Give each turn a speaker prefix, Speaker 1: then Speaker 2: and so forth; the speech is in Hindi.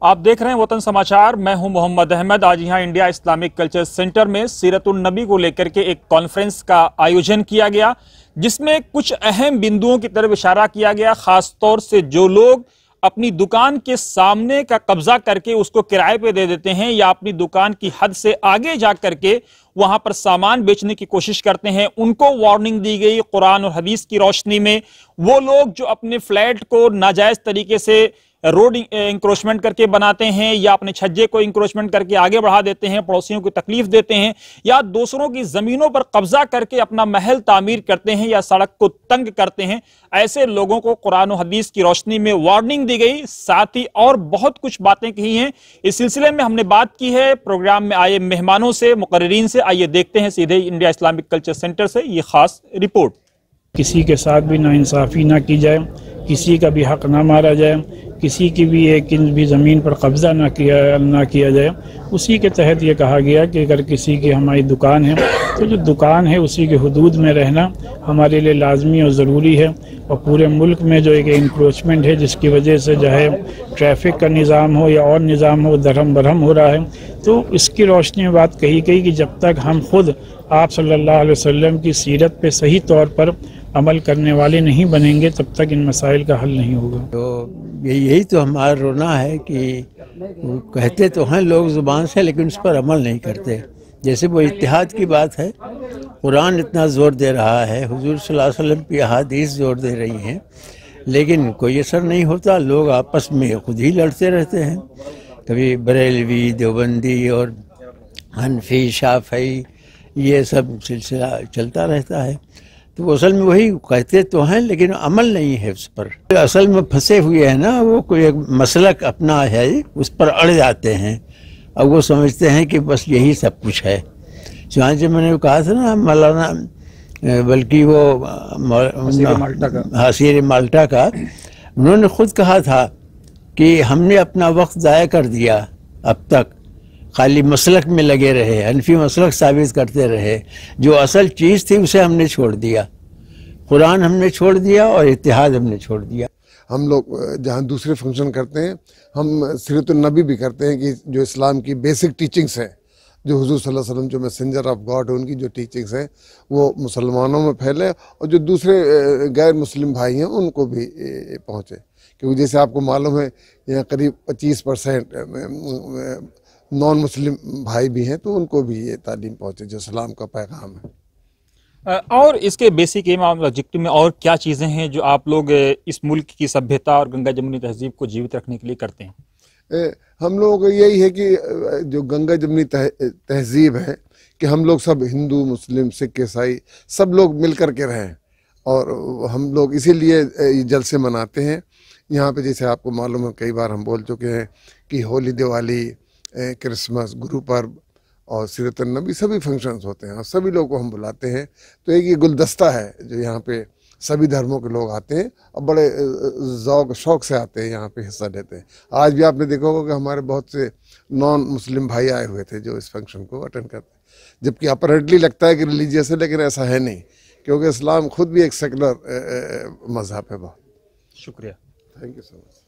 Speaker 1: आप देख रहे हैं वतन समाचार। मैं हूं मोहम्मद अहमद। आज यहां इंडिया इस्लामिक कल्चर सेंटर में सीरतुन नबी को लेकर के एक कॉन्फ्रेंस का आयोजन किया गया, जिसमें कुछ अहम बिंदुओं की तरफ इशारा किया गया। खास तौर से जो लोग अपनी दुकान के सामने का कब्जा करके उसको किराए पे दे देते हैं या अपनी दुकान की हद से आगे जा करके वहां पर सामान बेचने की कोशिश करते हैं, उनको वार्निंग दी गई कुरान और हदीस की रोशनी में। वो लोग जो अपने फ्लैट को नाजायज तरीके से रोड इंक्रोचमेंट करके बनाते हैं या अपने छज्जे को इंक्रोचमेंट करके आगे बढ़ा देते हैं, पड़ोसियों को तकलीफ देते हैं या दूसरों की जमीनों पर कब्जा करके अपना महल तामीर करते हैं या सड़क को तंग करते हैं, ऐसे लोगों को कुरान और हदीस की रोशनी में वार्निंग दी गई। साथ ही और बहुत कुछ बातें कही हैं। इस सिलसिले में हमने बात की है प्रोग्राम में आए मेहमानों से, मुकर्रिरीन से। आइए देखते हैं सीधे इंडिया इस्लामिक कल्चर सेंटर से ये खास रिपोर्ट।
Speaker 2: किसी के साथ भी नाइंसाफ़ी ना की जाए, किसी का भी हक ना मारा जाए, किसी की भी एक इंच भी ज़मीन पर कब्ज़ा ना किया जाए। उसी के तहत ये कहा गया कि अगर किसी की हमारी दुकान है तो जो दुकान है उसी के हुदूद में रहना हमारे लिए लाजमी और ज़रूरी है। और पूरे मुल्क में जो एक इंक्रोचमेंट है जिसकी वजह से जो है ट्रैफिक का निज़ाम हो या और निज़ाम हो धर्म बरहम हो रहा है, तो इसकी रोशनी में बात कही गई कि जब तक हम खुद आप सल्लल्लाहु अलैहि वसल्लम की सीरत पे सही तौर पर अमल करने वाले नहीं बनेंगे तब तक इन मसाइल का हल नहीं होगा।
Speaker 3: तो यही तो हमारा रोना है कि वो कहते तो हैं लोग ज़ुबान से, लेकिन उस पर अमल नहीं करते। जैसे वो इत्तिहाद की बात है, कुरान इतना ज़ोर दे रहा है, हुजूर सल्लल्लाहु अलैहि वसल्लम की अहादीस ज़ोर दे रही हैं, लेकिन कोई असर नहीं होता। लोग आपस में खुद ही लड़ते रहते हैं। कभी बरेलवी, देवबंदी और हनफी, शाफई, ये सब सिलसिला चलता रहता है। तो असल में वही कहते तो हैं लेकिन अमल नहीं है उस पर। असल में फंसे हुए हैं ना, वो कोई एक मसलक अपना है उस पर अड़ जाते हैं। अब वो समझते हैं कि बस यही सब कुछ है। चुनाच मैंने कहा था ना मौलाना, बल्कि वो हसीर माल्टा का, उन्होंने खुद कहा था कि हमने अपना वक्त ज़ाया कर दिया, अब तक खाली मसलक में लगे रहे, हनफी मसलक साबित करते रहे। जो असल चीज़ थी उसे हमने छोड़ दिया, कुरान हमने छोड़ दिया और इत्तिहाद हमने छोड़ दिया।
Speaker 4: हम लोग जहाँ दूसरे फंक्शन करते हैं, हम सीरतुन नबी भी करते हैं कि जो इस्लाम की बेसिक टीचिंग्स हैं, जो हुजूर सल्लल्लाहु अलैहि वसल्लम जो मैसेंजर ऑफ गॉड है, उनकी जो टीचिंग्स हैं वो मुसलमानों में फैले और जो दूसरे गैर मुस्लिम भाई हैं उनको भी पहुँचे। क्योंकि जैसे आपको मालूम है यहाँ करीब 25% नॉन मुस्लिम भाई भी हैं, तो उनको भी ये तालीम पहुँचे जो इस्लाम का पैगाम है।
Speaker 1: और इसके बेसिक एम ऑब्जेक्टिव में और क्या चीज़ें हैं जो आप लोग इस मुल्क की सभ्यता और गंगा जमुनी तहजीब को जीवित रखने के लिए करते हैं?
Speaker 4: हम लोग यही है कि जो गंगा जमुनी तहजीब है कि हम लोग सब हिंदू, मुस्लिम, सिख, ईसाई सब लोग मिल कर के रहें। और हम लोग इसीलिए जलसे मनाते हैं यहाँ पे। जैसे आपको मालूम है कई बार हम बोल चुके हैं कि होली, दिवाली, क्रिसमस, गुरु पर्व और सीरतुन नबी सभी फंक्शंस होते हैं और सभी लोगों को हम बुलाते हैं। तो एक ये गुलदस्ता है जो यहाँ पे सभी धर्मों के लोग आते हैं और बड़े ज़ौक़ शौक़ से आते हैं, यहाँ पे हिस्सा लेते हैं। आज भी आपने देखा होगा कि हमारे बहुत से नॉन मुस्लिम भाई आए हुए थे जो इस फंक्शन को अटेंड करते हैं। जबकि अपरेंटली लगता है कि रिलीजियस है, लेकिन ऐसा है नहीं, क्योंकि इस्लाम खुद भी एक सेकुलर मज़हब है। बहुत
Speaker 1: शुक्रिया,
Speaker 4: थैंक यू सो मच।